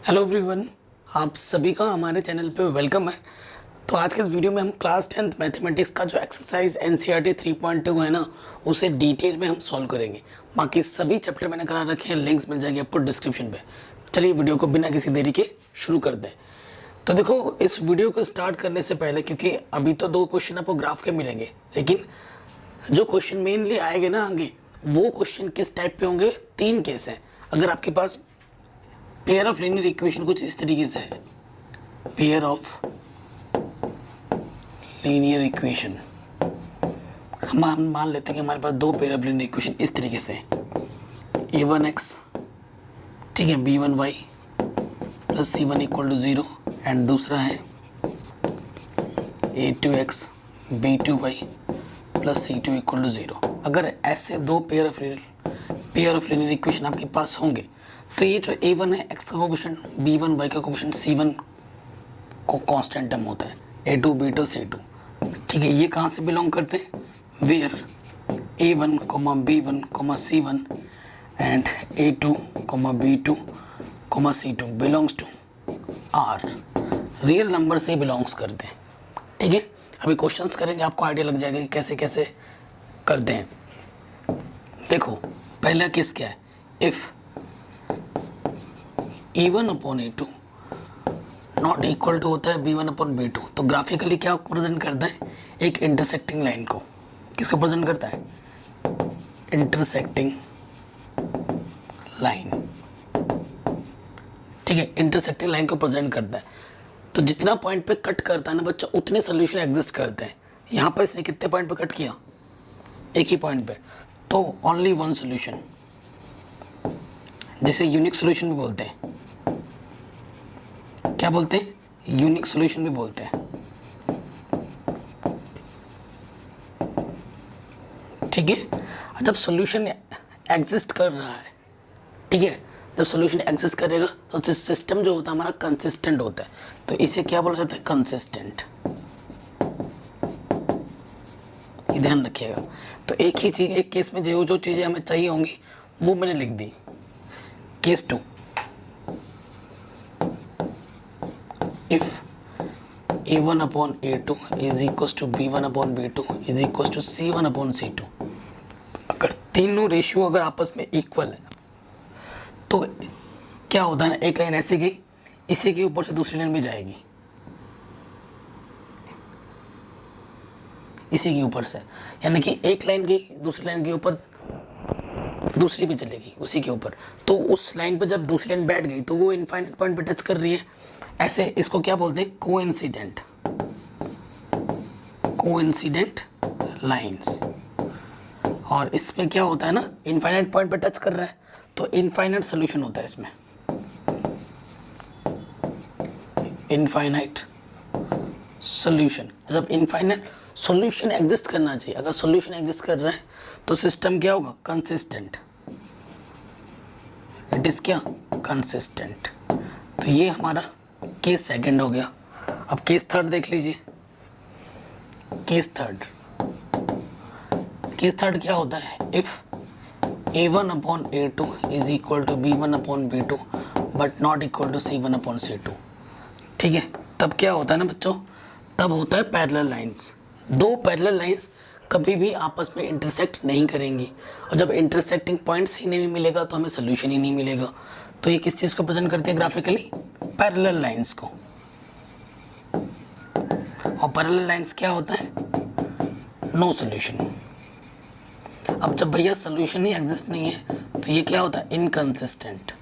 Hello everyone, आप सभी का हमारे चैनल पे वेलकम है। तो आज के इस वीडियो में हम क्लास 10th मैथमेटिक्स का जो एक्सरसाइज एनसीईआरटी 3.2 है ना, उसे डिटेल में हम सॉल्व करेंगे। बाकी सभी चैप्टर मैंने करा रखे हैं, लिंक्स मिल जाएंगे आपको डिस्क्रिप्शन पे। चलिए वीडियो को बिना किसी देरी के शुरू कर दें। तो देखो, इस वीडियो को स्टार्ट करने से पहले, क्योंकि अभी तो 2 क्वेश्चन आपको ग्राफ के मिलेंगे, लेकिन जो क्वेश्चन मेनली आएंगे ना आगे, वो क्वेश्चन किस टाइप पे होंगे? 3 केस हैं। अगर आपके पास पेयर ऑफ लीनियर इक्वेशन कुछ इस तरीके से है, पेयर ऑफ लीनियर इक्वेशन, हम मान लेते हैं कि हमारे पास 2 पेयर ऑफ लीनियर इक्वेशन इस तरीके से है, a1x, ठीक है, b1y plus c1 equal to 0, and दूसरा है a2x b2y plus c2 equal to 0। अगर ऐसे 2 पेयर ऑफ लीनियर इक्वेशन आपके पास होंगे, तो ये जो a1 है x का कोफिशिएंट, b1 y का कोफिशिएंट, c1 को कांस्टेंट टर्म होता है, a2 b2 c2, ठीक है। ये कहाँ से बिलोंग करते हैं? Where a1, b1, c1 and a2, b2, c2 belongs to r, real number से बिलोंग्स करते हैं, ठीक है। अभी क्वेश्चंस करेंगे, आपको आइडिया लग जाएगा कि कैसे कैसे करते हैं। देखो, पहला केस क्या है? If a1 upon a2 not equal to होता है b1 अपॉन b2, तो ग्राफिकली क्या प्रेजेंट करता है? एक इंटरसेक्टिंग लाइन को। किसको प्रेजेंट करता है? इंटरसेक्टिंग लाइन, ठीक है, इंटरसेक्टिंग लाइन को प्रेजेंट करता है। तो जितना पॉइंट पे कट करता है ना बच्चा, उतने सोल्यूशन एग्जिस्ट करते हैं। यहाँ पर इसने कितने पॉइंट पे कट किया? एक ही पॉइंट पे, तो ओनली वन सोल्यूशन, जिसे यूनिक सोल्यूशन भी बोलते हैं। क्या बोलते हैं? यूनिक सोल्यूशन भी बोलते हैं, ठीक है। जब सोल्यूशन एग्जिस्ट कर रहा है, ठीक है, जब सोल्यूशन एग्जिस्ट करेगा तो सिस्टम जो होता है हमारा कंसिस्टेंट होता है, तो इसे क्या बोला जाता है? कंसिस्टेंट। ये ध्यान रखिएगा। तो एक ही चीज, एक केस में जो चीजें हमें चाहिए होंगी वो मैंने लिख दी। Case 2, if a1 upon a2 is equals to b1 upon b2 is equals to c1 upon c2, अगर तीनों रेशियो अगर आपस में इक्वल है तो क्या होता है ना, एक लाइन ऐसे गई, इसी के ऊपर से दूसरी लाइन भी जाएगी, इसी के ऊपर से, यानी कि एक लाइन गई, दूसरी लाइन के ऊपर दूसरी भी चलेगी उसी के ऊपर। तो उस लाइन पर जब दूसरी लाइन बैठ गई तो वो इनफाइनाइट पॉइंट पे टच कर रही है। ऐसे इसको क्या बोलते हैं? Coincident lines. और इसमें क्या होता है ना, इनफाइनाइट पॉइंट पे टच कर रहा है, तो इनफाइनाइट सोल्यूशन होता है इसमें, इनफाइनाइट सोल्यूशन। जब इनफाइनाइट सोल्यूशन एग्जिस्ट करना चाहिए, अगर सोल्यूशन एग्जिस्ट कर रहा है तो सिस्टम क्या होगा? कंसिस्टेंट। इट इज क्या? कंसिस्टेंट। तो ये हमारा केस सेकंड हो गया। अब केस थर्ड देख लीजिए। केस थर्ड क्या होता है? If a1 upon a2 is equal to b1 upon b2 but not equal to c1 upon c2, ठीक है। तब क्या होता है ना बच्चों? तब होता है पैरेलल लाइंस। 2 पैरेलल लाइंस कभी भी आपस में इंटरसेक्ट नहीं करेंगी, और जब इंटरसेक्टिंग पॉइंट्स ही नहीं मिलेगा तो हमें सोल्यूशन ही नहीं मिलेगा। तो ये किस चीज़ को प्रेजेंट करते हैं ग्राफिकली? पैरेलल लाइंस को। और पैरेलल लाइंस क्या होता है? No solution. अब जब भैया सोल्यूशन ही एग्जिस्ट नहीं है तो ये क्या होता है? इनकंसिस्टेंट,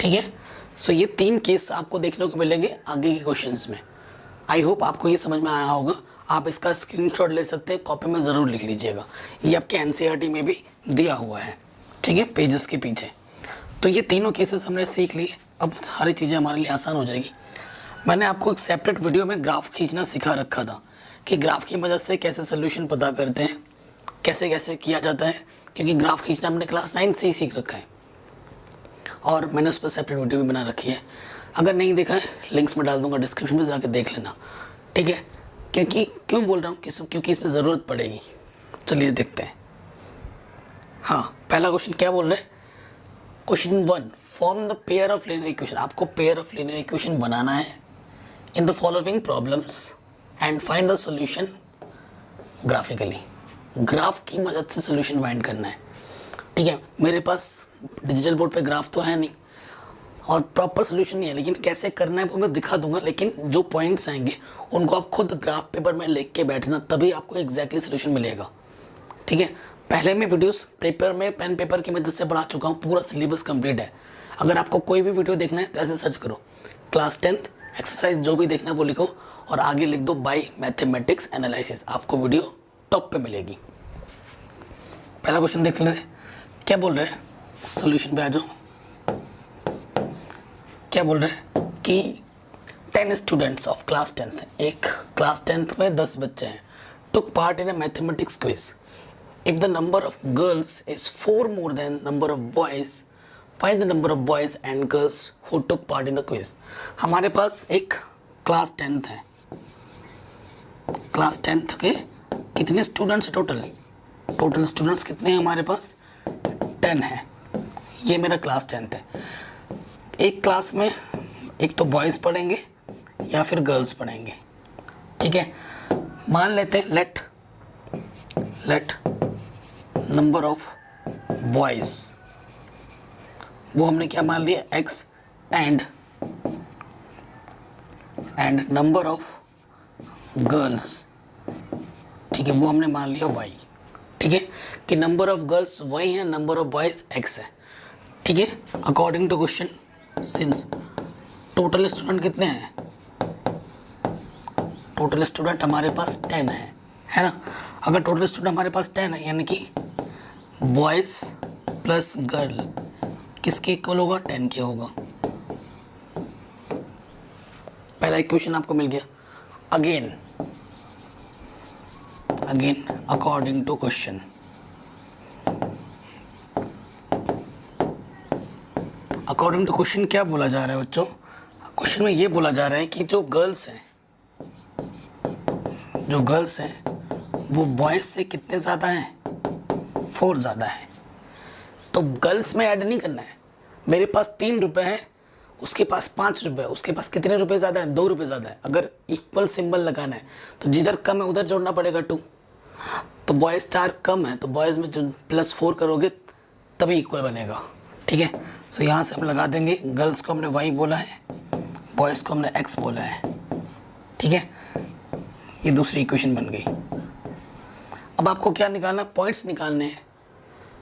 ठीक है। सो ये 3 केस आपको देखने को मिलेंगे आगे के क्वेश्चंस में। आई होप आपको ये समझ में आया होगा। आप इसका स्क्रीनशॉट ले सकते हैं, कॉपी में ज़रूर लिख लीजिएगा। ये आपके एनसीईआरटी में भी दिया हुआ है, ठीक है, पेजेस के पीछे। तो ये तीनों केसेस हमने सीख लिए, अब सारी चीज़ें हमारे लिए आसान हो जाएगी। मैंने आपको एक सेपरेट वीडियो में ग्राफ खींचना सिखा रखा था कि ग्राफ की मदद से कैसे सोल्यूशन पता करते हैं, कैसे कैसे किया जाता है, क्योंकि ग्राफ खींचना हमने क्लास 9 से ही सीख रखा है, और मैंने उस पर सेपरेट वीडियो भी बना रखी है। अगर नहीं देखा है, लिंक्स में डाल दूंगा डिस्क्रिप्शन में, जाकर देख लेना, ठीक है। क्योंकि क्यों बोल रहा हूँ? क्योंकि इसमें ज़रूरत पड़ेगी। चलिए देखते हैं। हाँ, पहला क्वेश्चन क्या बोल रहे हैं? Question 1, form the pair of linear equation. आपको पेयर ऑफ लीनियर इक्वेशन बनाना है in the following problems and find the solution graphically. Graph की मदद से सॉल्यूशन फाइंड करना है, ठीक है। मेरे पास डिजिटल बोर्ड पे ग्राफ तो है नहीं और प्रॉपर सॉल्यूशन नहीं है, लेकिन कैसे करना है वो मैं दिखा दूंगा। लेकिन जो पॉइंट्स आएंगे उनको आप खुद ग्राफ पेपर में लिख के बैठना, तभी आपको एग्जैक्टली सॉल्यूशन मिलेगा, ठीक है। पहले मैं वीडियोस पेपर में पेन पेपर की मदद से पढ़ा चुका हूँ, पूरा सिलेबस कंप्लीट है। अगर आपको कोई भी वीडियो देखना है तो ऐसे सर्च करो क्लास 10th एक्सरसाइज, जो भी देखना है वो लिखो और आगे लिख दो बाय मैथमेटिक्स एनालिसिस, आपको वीडियो टॉप पे मिलेगी। पहला क्वेश्चन देख लेते हैं, क्या बोल रहे हैं, सॉल्यूशन पे आ जाओ। क्या बोल रहे हैं कि 10 स्टूडेंट्स ऑफ क्लास 10th, एक क्लास 10th में 10 बच्चे हैं, took part in a mathematics quiz. If the number of girls is 4 more than number of boys, find the number of boys and girls who took part in the quiz। हमारे पास एक class 10th है, class 10th के कितने students total students कितने हैं हमारे पास, 10 है। ये मेरा क्लास 10th है। एक क्लास में एक तो बॉयज़ पढ़ेंगे या फिर गर्ल्स पढ़ेंगे, ठीक है। मान लेते हैं लेट नंबर ऑफ बॉयज, वो हमने क्या मान लिया x, and number of girls, ठीक है, वो हमने मान लिया y, ठीक है, कि नंबर ऑफ गर्ल्स y है, नंबर ऑफ बॉयज x है, ठीक है। According to question, since total student कितने हैं, टोटल स्टूडेंट हमारे पास 10 है ना। अगर टोटल स्टूडेंट हमारे पास 10 है, यानी कि बॉयज़ प्लस गर्ल किसके इक्वल होगा, 10 के होगा। पहला इक्वेशन आपको मिल गया। Again according to question, according to question क्या बोला जा रहा है बच्चों, क्वेश्चन में ये बोला जा रहा है कि जो गर्ल्स हैं वो बॉयज़ से कितने ज़्यादा हैं, 4 ज़्यादा है। तो गर्ल्स में ऐड नहीं करना है। मेरे पास 3 रुपये है, उसके पास 5 रुपये, उसके पास कितने रुपये ज़्यादा है, 2 रुपये ज़्यादा है। अगर इक्वल सिंबल लगाना है तो जिधर कम है उधर जोड़ना पड़ेगा 2। तो बॉयज़ स्टार कम है तो बॉयज़ में जो +4 करोगे तभी इक्वल बनेगा, ठीक है। सो यहाँ से हम लगा देंगे, गर्ल्स को हमने y बोला है, बॉयज़ को हमने x बोला है, ठीक है। ये दूसरी इक्वेशन बन गई। अब आपको क्या निकालना, पॉइंट्स निकालने हैं,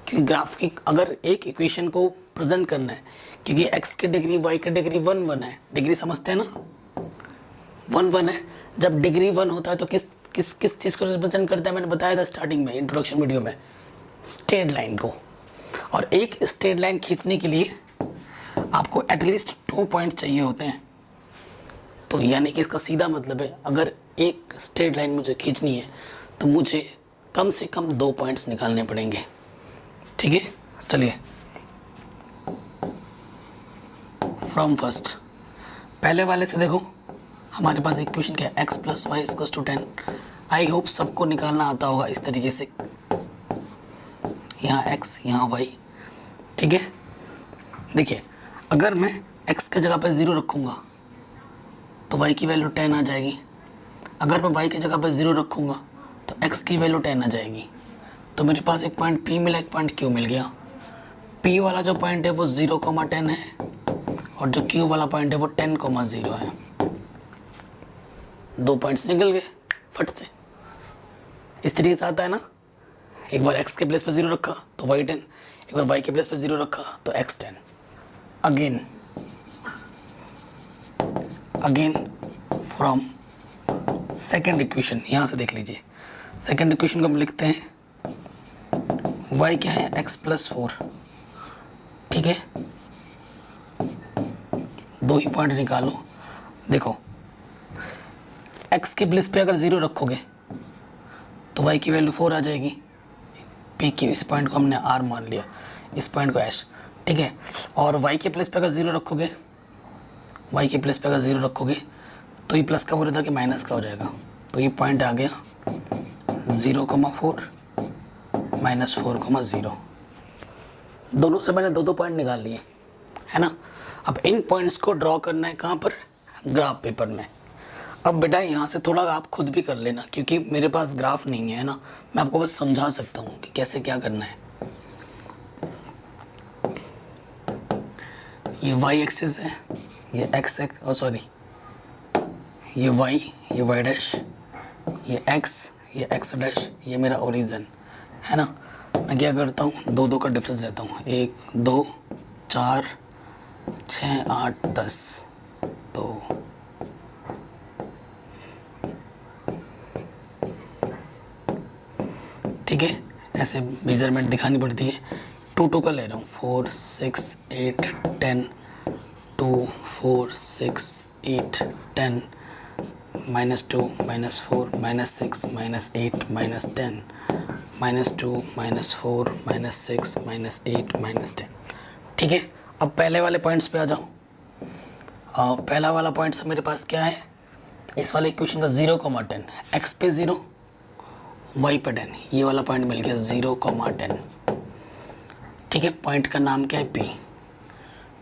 क्योंकि ग्राफ की अगर एक इक्वेशन को प्रेजेंट करना है, क्योंकि x की डिग्री y की डिग्री 1 1 है, डिग्री समझते हैं ना, 1 1 है। जब डिग्री 1 होता है तो किस चीज़ को रिप्रेजेंट करता है, मैंने बताया था स्टार्टिंग में इंट्रोडक्शन वीडियो में, स्ट्रेट लाइन को। और एक स्ट्रेट लाइन खींचने के लिए आपको एटलीस्ट 2 पॉइंट चाहिए होते हैं। तो यानी कि इसका सीधा मतलब है, अगर एक स्ट्रेट लाइन मुझे खींचनी है तो मुझे कम से कम 2 पॉइंट्स निकालने पड़ेंगे, ठीक है। चलिए फ्रॉम फर्स्ट, पहले वाले से देखो, हमारे पास इक्वेशन क्या है, x + y = 10। आई होप सबको निकालना आता होगा इस तरीके से, यहाँ x यहाँ y, ठीक है। देखिए अगर मैं x की जगह पर 0 रखूँगा तो y की वैल्यू 10 आ जाएगी। अगर मैं y की जगह पर 0 रखूँगा तो x की वैल्यू 10 आ जाएगी। तो मेरे पास एक पॉइंट P मिला, एक पॉइंट Q मिल गया। P वाला जो पॉइंट है वो 0,10 है और जो Q वाला पॉइंट है वो 10,0 है। 2 पॉइंट्स निकल गए फट से। इस तरीके से आता है ना, एक बार x के प्लेस पर 0 रखा तो y 10, एक बार y के प्लेस पर 0 रखा तो x 10। Again from second equation, यहाँ से देख लीजिए। सेकेंड इक्वेशन को हम लिखते हैं, y क्या है, x + 4, ठीक है। 2 ही पॉइंट निकालो। देखो x के प्लेस पे अगर 0 रखोगे तो y की वैल्यू 4 आ जाएगी। p की इस पॉइंट को हमने r मान लिया, इस पॉइंट को s, ठीक है। और y के प्लेस पे अगर 0 रखोगे, y के प्लेस पे अगर 0 रखोगे तो ये प्लस का बोल रहा था कि माइनस का हो जाएगा। तो ये पॉइंट आ गया 0,4 -4,0। दोनों से मैंने 2-2 पॉइंट निकाल लिए, है ना। अब इन पॉइंट्स को ड्रॉ करना है कहाँ पर, ग्राफ पेपर में। अब बेटा यहाँ से थोड़ा आप खुद भी कर लेना, क्योंकि मेरे पास ग्राफ नहीं है ना, मैं आपको बस समझा सकता हूँ कि कैसे क्या करना है। ये वाई एक्सिस है, ये एक्स सॉरी ये वाई, ये वाई डैश, ये एक्स डैश, ये मेरा ओरिजिन है ना। मैं क्या करता हूँ, 2-2 का डिफरेंस लेता हूँ, 1 2 4 6 8 10, तो ठीक है, ऐसे मेजरमेंट दिखानी पड़ती है। 2-2 का ले रहा हूँ, 4 6 8 10, 2 4 6 8 10, -2 -4 -6 -8 -10, -2 -4 -6 -8 -10। ठीक है, अब पहले वाले पॉइंट्स पे आ जाओ। पहला वाला पॉइंट्स मेरे पास क्या है, इस वाले इक्वेशन का 0,10, एक्स पे 0 वाई पे 10, ये वाला पॉइंट मिल गया 0,10। ठीक है, पॉइंट का नाम क्या है, पी।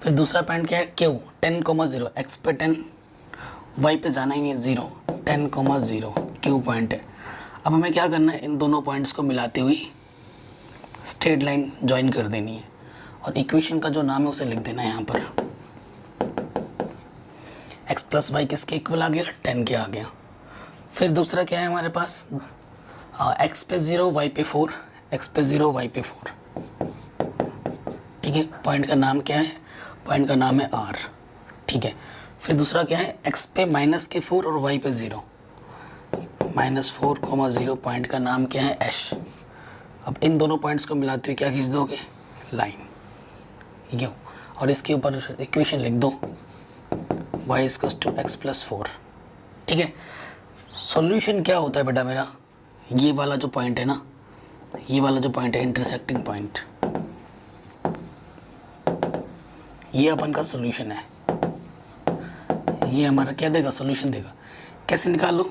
फिर दूसरा पॉइंट क्या है, क्यू, 10,0, एक्स पे 10 वाई पे जाना ही है 0, 10,0 क्यू पॉइंट है। अब हमें क्या करना है, इन दोनों पॉइंट्स को मिलाते हुए स्ट्रेट लाइन ज्वाइन कर देनी है, और इक्वेशन का जो नाम है उसे लिख देना है यहाँ पर। x प्लस वाई किसके इक्वल आ गया, 10 के आ गया। फिर दूसरा क्या है हमारे पास, x पे 0 वाई पे 4, x पे 0 वाई पे 4। ठीक है, पॉइंट का नाम क्या है, पॉइंट का नाम है r। ठीक है, फिर दूसरा क्या है, x पे -4 और y पे 0, -4,0, पॉइंट का नाम क्या है, h। अब इन दोनों पॉइंट्स को मिलाते हुए क्या खींच दोगे, लाइन, क्यों, और इसके ऊपर इक्वेशन लिख दो, y = x + 4। ठीक है, सॉल्यूशन क्या होता है बेटा मेरा, ये वाला जो पॉइंट है ना, ये वाला जो पॉइंट है इंटरसेक्टिंग पॉइंट, ये अपन का सॉल्यूशन है। ये हमारा क्या देगा, सॉल्यूशन देगा। कैसे निकालो,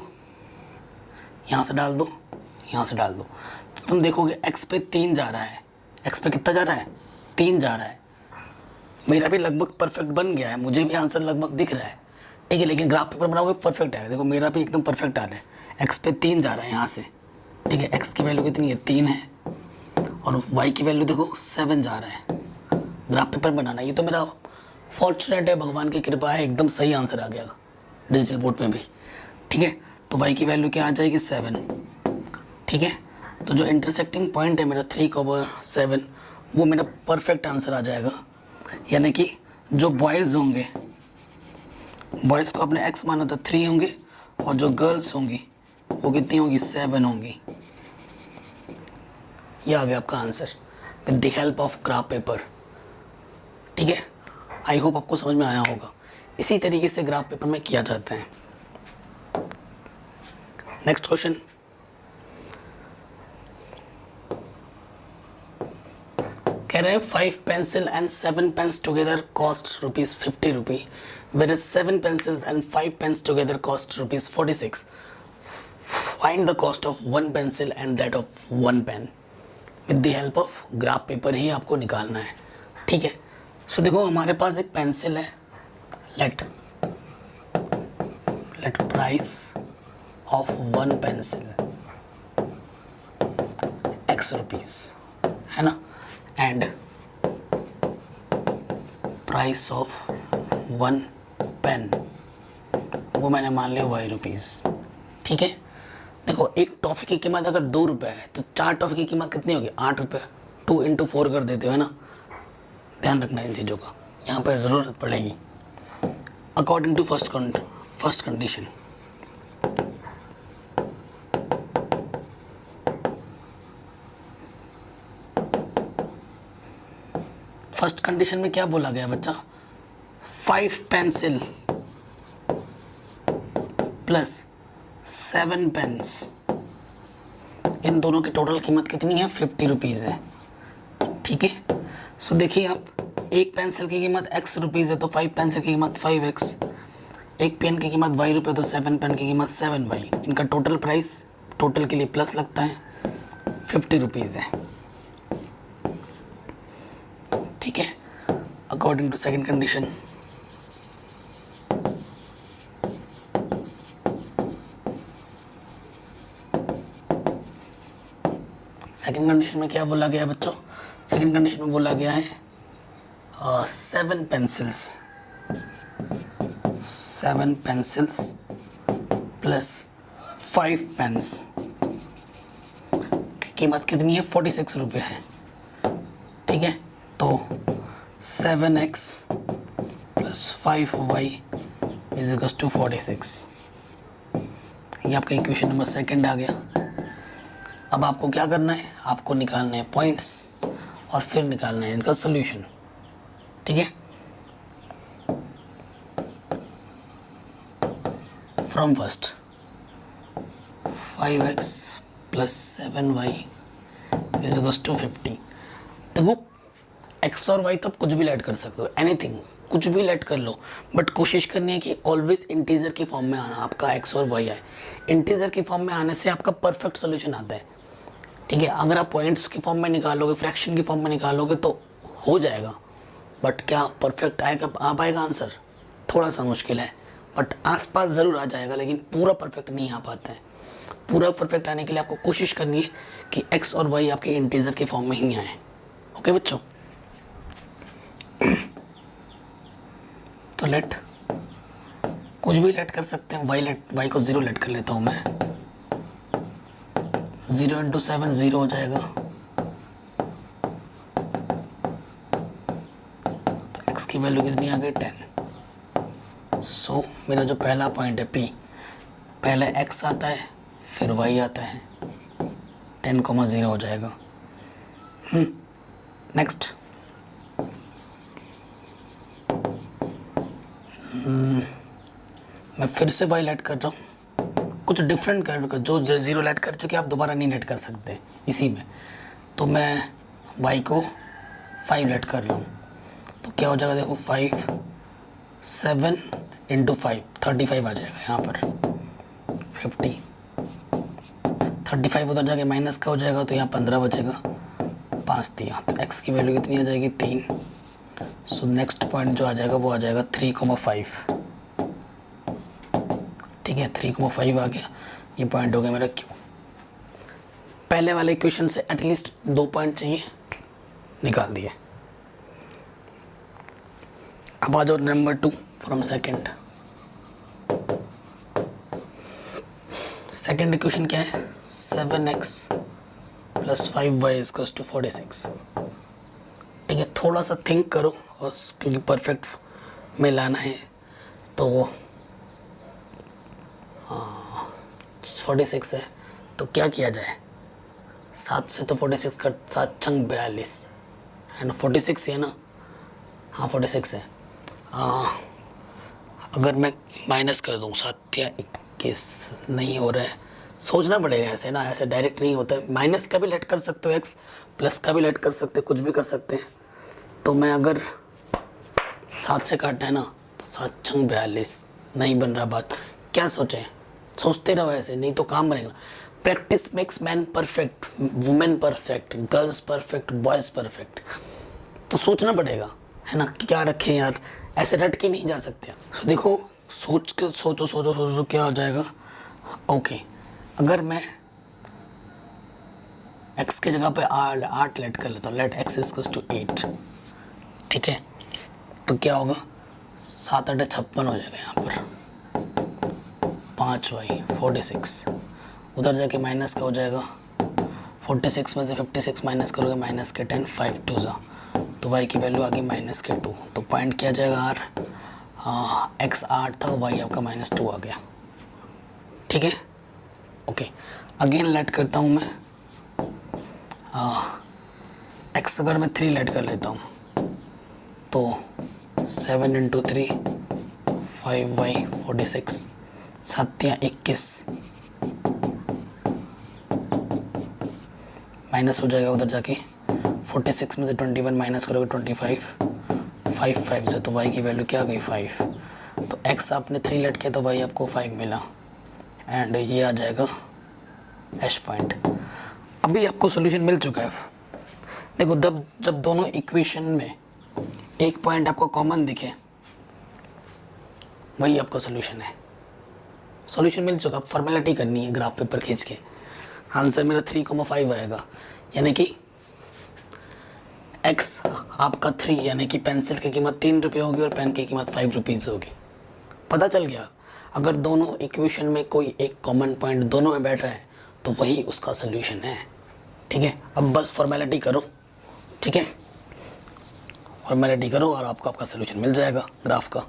यहाँ से डाल दो, यहाँ से डाल दो, तो तुम देखोगे x पे 3 जा रहा है, x पे कितना जा रहा है, 3 जा रहा है। मेरा भी लगभग परफेक्ट बन गया है, मुझे भी आंसर लगभग दिख रहा है। ठीक है, लेकिन ग्राफ पेपर बनाओगे परफेक्ट आएगा। देखो मेरा भी एकदम परफेक्ट आ रहा है, x पे 3 जा रहा है यहाँ से। ठीक है, x की वैल्यू कितनी है, 3 है, और y की वैल्यू देखो 7 जा रहा है। ग्राफ पेपर बनाना, ये तो मेरा फॉर्चुनेट है, भगवान की कृपा है, एकदम सही आंसर आ गया डिजिटल बोर्ड में भी। ठीक है, तो y की वैल्यू क्या आ जाएगी, 7। ठीक है, तो जो इंटरसेक्टिंग पॉइंट है मेरा 3,7, वो मेरा परफेक्ट आंसर आ जाएगा। यानी कि जो बॉयज़ होंगे, बॉयज़ को आपने x माना था 3 होंगे, और जो गर्ल्स होंगी वो कितनी होंगी, 7 होंगी। ये आ गया आपका answer with the help of graph paper. ठीक है, आई होप आपको समझ में आया होगा। इसी तरीके से ग्राफ पेपर में किया जाता है। नेक्स्ट क्वेश्चन, कह रहे हैं 5 pencil and 7 pens together cost ₹50, whereas 7 pencils and 5 pens together cost ₹46. Find the cost of 1 pencil and that of 1 pen. With the help of graph paper ही आपको निकालना है। ठीक है, सो देखो हमारे पास एक पेंसिल है, late price of 1 pencil X rupees, है ना, एंड प्राइस ऑफ 1 पेन, वो मैंने मान लिया Y रुपीस। ठीक है, देखो एक टॉफ़ी की कीमत अगर ₹2 है तो 4 टॉफ़ी की कीमत कितनी होगी, ₹8। 2 × 4 कर देते हो, है ना, ध्यान रखना इन चीज़ों का, यहाँ पर ज़रूरत पड़ेगी। According to first condition, first condition में क्या बोला गया बच्चा, 5 पेंसिल प्लस 7 पेन्स, इन दोनों की टोटल कीमत कितनी है, ₹50 है। ठीक है, सो देखिए आप, एक पेंसिल की कीमत X रुपीज़ है तो 5 पेंसिल की कीमत 5X, एक पेन की कीमत Y रुपये तो 7 पेन की कीमत 7Y। इनका टोटल प्राइस, टोटल के लिए प्लस लगता है, ₹50 है। ठीक है, according to second condition. Second condition में क्या बोला गया बच्चों? सेकंड कंडीशन में बोला गया है 7 पेंसिल्स प्लस 5 पेन्स की कीमत कितनी है? 46 रुपये है। ठीक है, तो 7x plus 5y is equals to 46। ये आपका इक्वेशन नंबर सेकंड आ गया। अब आपको क्या करना है? आपको निकालना है पॉइंट्स और फिर निकालना है इनका सोल्यूशन। ठीक है, from first 5x plus 7y is equals to 50। देखो x और y तो आप कुछ भी लेट कर सकते हो, एनीथिंग कुछ भी लेट कर लो, बट कोशिश करनी है कि ऑलवेज इंटीजर की फॉर्म में आना आपका x और y आए। इंटीजर की फॉर्म में आने से आपका परफेक्ट सोल्यूशन आता है। ठीक है, अगर आप पॉइंट्स की फॉर्म में निकालोगे, फ्रैक्शन की फॉर्म में निकालोगे तो हो जाएगा, बट क्या परफेक्ट आएगा, आ पाएगा आंसर? थोड़ा सा मुश्किल है, बट आसपास ज़रूर आ जाएगा, लेकिन पूरा परफेक्ट नहीं आ पाता है। पूरा परफेक्ट आने के लिए आपको कोशिश करनी है कि x और y आपके इंटीजर की फॉर्म में ही आए। ओके बच्चों, तो लेट कुछ भी लेट कर सकते हैं। y को 0 लेट कर लेता हूँ मैं। 0 इंटू 7 0 हो जाएगा, तो x की वैल्यू कितनी आ गई? 10। सो मेरा जो पहला पॉइंट है P, पहले x आता है फिर y आता है, 10,0 हो जाएगा। नेक्स्ट मैं फिर से y लेट कर रहा हूँ, कुछ डिफरेंट कर, जो 0 लेट कर चुके आप दोबारा नहीं लेट कर सकते इसी में। तो मैं y को 5 लेट कर रहा हूँ, तो क्या हो जाएगा? देखो 5 7 इंटू 5 35 आ जाएगा यहाँ पर 50। 35 उधर जाके माइनस का हो जाएगा, तो यहाँ 15 बचेगा, 5 दिया, तो x की वैल्यू कितनी आ जाएगी? 3। सो नेक्स्ट पॉइंट जो आ जाएगा वो आ जाएगा 3,5। ठीक है, 3,5 आ गया। ये पॉइंट हो गया मेरा Q। पहले वाले इक्वेशन से एटलीस्ट 2 पॉइंट चाहिए, निकाल दिए। अब आ जाओ number 2 from second. Second equation क्या है? 7x plus 5y equals to 46। ठीक है, थोड़ा सा थिंक करो, और क्योंकि परफेक्ट में लाना है तो 46 है, तो क्या किया जाए? 7 से तो 46 का 7 छंग 42 है ना, 46 है ना? हाँ 46 है। अगर मैं माइनस कर दूँ 7 या 21 नहीं हो रहा है, सोचना पड़ेगा ऐसे ना, ऐसे डायरेक्ट नहीं होता है। माइनस का भी लेट कर सकते हो x, प्लस का भी लेट कर सकते हो, कुछ भी कर सकते हैं। तो मैं अगर 7 से काटना है ना, तो 7 छंग 42 नहीं बन रहा बात। क्या सोचें? सोचते रहो ऐसे, नहीं तो काम बनेगा। Practice makes man perfect, women perfect, girls perfect, boys perfect. तो सोचना पड़ेगा, है ना, कि क्या रखें यार, ऐसे रट के नहीं जा सकते। तो देखो सोचो क्या हो जाएगा। ओके, अगर मैं x की जगह पे 8 लेट कर लेता हूँ, लेट x इक्वल्स टू 8। ठीक है, तो क्या होगा? 7 8 56 हो जाएगा यहाँ पर, 5y 46, उधर जाके माइनस का हो जाएगा। 46 में से 56 माइनस करोगे, माइनस के 10, 5 2 जा, तो y की वैल्यू आ गई -2। तो पॉइंट क्या जाएगा? r x 8 था, y आपका -2 आ गया। ठीक है, ओके, अगेन लेट करता हूँ मैं। x अगर मैं 3 लेट कर लेता हूँ, तो 7 इंटू 3 5y 46, 7 या 21 माइनस हो जाएगा उधर जाके। 46 में से 21 माइनस करोगे 25, 5 से, तो y की वैल्यू क्या आ गई? 5। तो x आपने 3 लेट किया तो y आपको 5 मिला, एंड ये आ जाएगा एच पॉइंट। अभी आपको सॉल्यूशन मिल चुका है। देखो जब दोनों इक्वेशन में एक पॉइंट आपको कॉमन दिखे, वही आपका सोल्यूशन है। सॉल्यूशन मिल चुका, फॉर्मेलिटी करनी है ग्राफ पेपर खींच के। आंसर मेरा 3,5 आएगा, यानी कि x आपका 3, यानी कि पेंसिल की कीमत 3 रुपये होगी और पेन की कीमत 5 रुपीज़ होगी। पता चल गया, अगर दोनों इक्वेशन में कोई एक कॉमन पॉइंट दोनों में बैठ रहा है तो वही उसका सोल्यूशन है। ठीक है, अब बस फॉर्मेलिटी करो। ठीक है, फॉर्मेलिटी करो और आपको आपका सोल्यूशन मिल जाएगा ग्राफ का।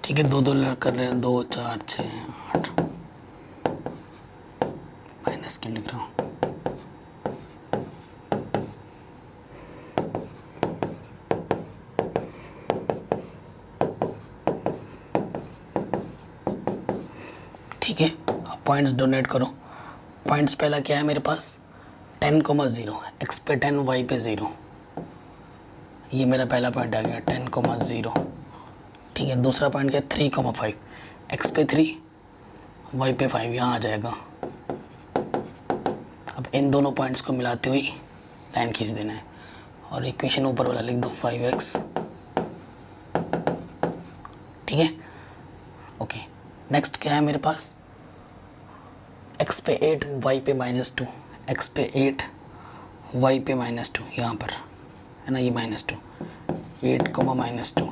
ठीक है, दो दो कर रहे हैं, 2 4 6 8, माइनस क्यों लिख रहा हूँ। ठीक है, अब पॉइंट्स डोनेट करो। पॉइंट्स पहला क्या है मेरे पास, 10,0, एक्स पे 10, वाई पे 0। ये मेरा पहला पॉइंट आ गया 10,0। ठीक है, दूसरा पॉइंट क्या, 3,5, एक्स पे 3, वाई पे 5, यहाँ आ जाएगा। अब इन दोनों पॉइंट्स को मिलाते हुए लाइन खींच देना है और इक्वेशन ऊपर वाला लिख दो 5x। ठीक है, ओके। नेक्स्ट क्या है मेरे पास, x पे 8, y पे -2, x पे 8, y पे -2, यहाँ पर है ना, ये -2, 8, -2।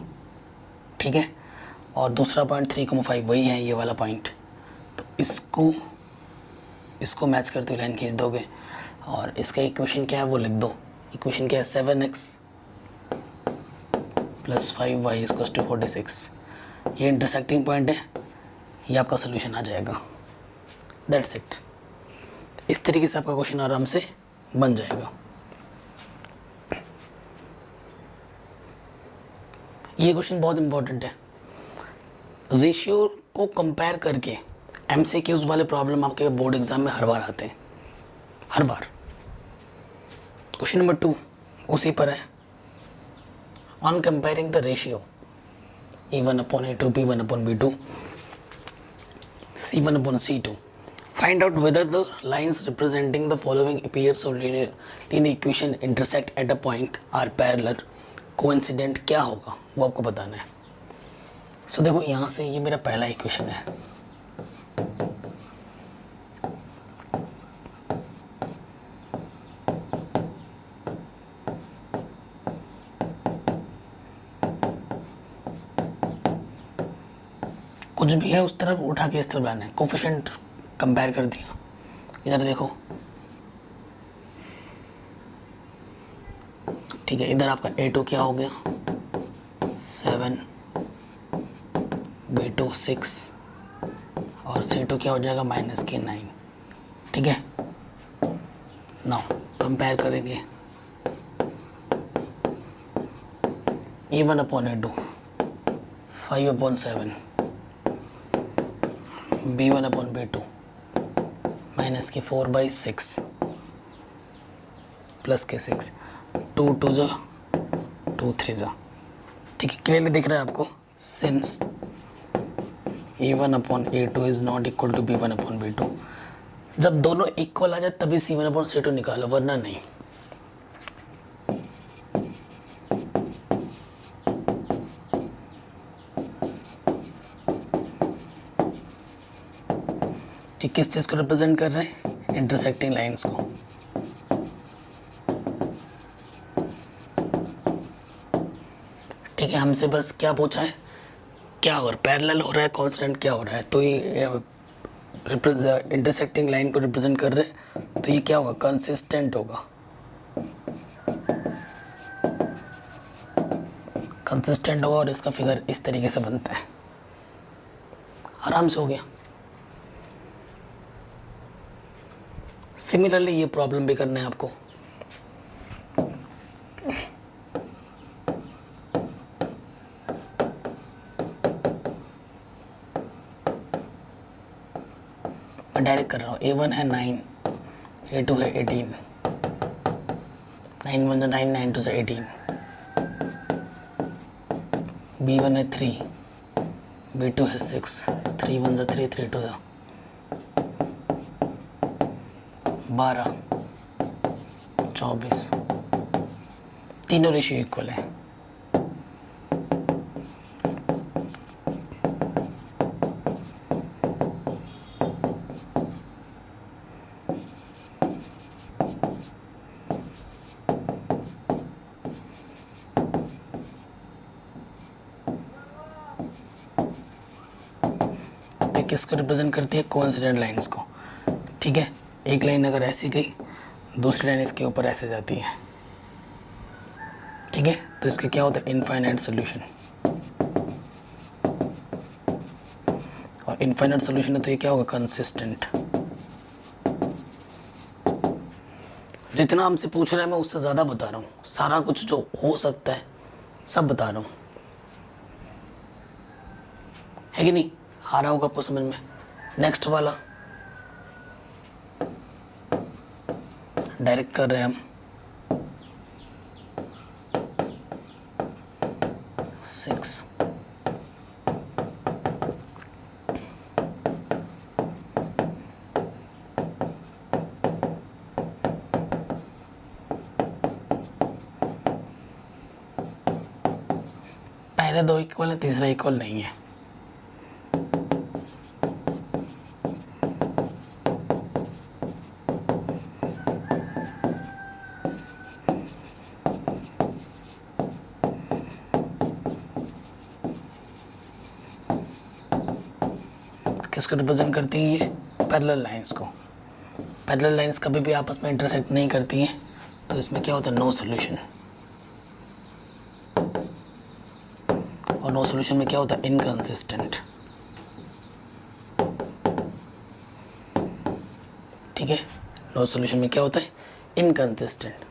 ठीक है, और दूसरा पॉइंट 3,5 वही है, ये वाला पॉइंट। तो इसको मैच करते हुए लाइन खींच दोगे और इसका इक्वेशन क्या है वो लिख दो। इक्वेशन क्या है, 7x + 5y = 46। ये इंटरसेक्टिंग पॉइंट है, ये आपका सोल्यूशन आ जाएगा। That's it. इस तरीके से आपका क्वेश्चन आराम से बन जाएगा। ये क्वेश्चन बहुत इंपॉर्टेंट है। रेशियो को कंपेयर करके एमसीक्यूज वाले प्रॉब्लम आपके बोर्ड एग्जाम में हर बार आते हैं, हर बार। क्वेश्चन नंबर 2 उसी पर है, on comparing the ratio A1/A2, B1/B2, C1/C2, find out whether the lines representing the following pairs of linear equation intersect at a point are parallel, coincident। क्या होगा वो आपको बताना है। सो देखो, यहाँ से ये मेरा पहला इक्वेशन है। कुछ भी है उस तरफ उठा के इस तरफ लाना है, कोफिशिएंट कंपेयर कर दिया। इधर देखो, ठीक है, इधर आपका A2 क्या हो गया, 7, B2 6 और C2 क्या हो जाएगा, -9। ठीक है, नाउ कंपेयर करेंगे A1/A2 5/7, B1/B2 -4/6 +6, 2 2 जा 2 3 जा। ठीक है, क्लियरली दिख रहा है आपको। Since A1/A2 is not equal to B1/B2, जब दोनों इक्वल आ जाए तभी C1/C2 निकालो, वरना नहीं। ठीक, किस चीज़ को रिप्रेजेंट कर रहे हैं, इंटरसेक्टिंग लाइंस को। ठीक है, हमसे बस क्या पूछा है, क्या हो रहा है, पैरेलल हो रहा है, कांस्टेंट क्या हो रहा है। तो ये इंटरसेक्टिंग लाइन को रिप्रेजेंट कर रहे हैं, तो ये क्या होगा, कंसिस्टेंट होगा। कंसिस्टेंट होगा और इसका फिगर इस तरीके से बनता है। आराम से हो गया। सिमिलरली ये प्रॉब्लम भी करना है आपको। मैं डायरेक्ट कर रहा हूँ। A1 है 9, A2 है 18, 9 1 9, 9 2 18, B1 है 3, B2 है 6, 3 1 3, 3 2 12, 24, तीनों रेशियो इक्वल है। किसको रिप्रेजेंट करती है? कोइंसिडेंट लाइंस को। ठीक है, एक लाइन अगर ऐसी गई, दूसरी लाइन इसके ऊपर ऐसे जाती है। ठीक है, तो इसका क्या होता है? Infinite solution. और इनफाइनाइट सॉल्यूशन है तो ये क्या होगा? कंसिस्टेंट। जितना हमसे पूछ रहे हैं मैं उससे ज़्यादा बता रहा हूँ, सारा कुछ जो हो सकता है सब बता रहा हूँ, है कि नहीं? आ रहा होगा आपको समझ में। नेक्स्ट वाला डायरेक्ट कर रहे हैं हम। 6 पहले दो इक्वल है, तीसरा इक्वल नहीं है। किसको रिप्रेजेंट करती है? ये पैरेलल लाइंस को। पैरेलल लाइंस कभी भी आपस में इंटरसेक्ट नहीं करती हैं, तो इसमें क्या होता है? No solution. और नो सॉल्यूशन में क्या होता है? इनकंसिस्टेंट। ठीक है, नो सॉल्यूशन में क्या होता है? इनकंसिस्टेंट।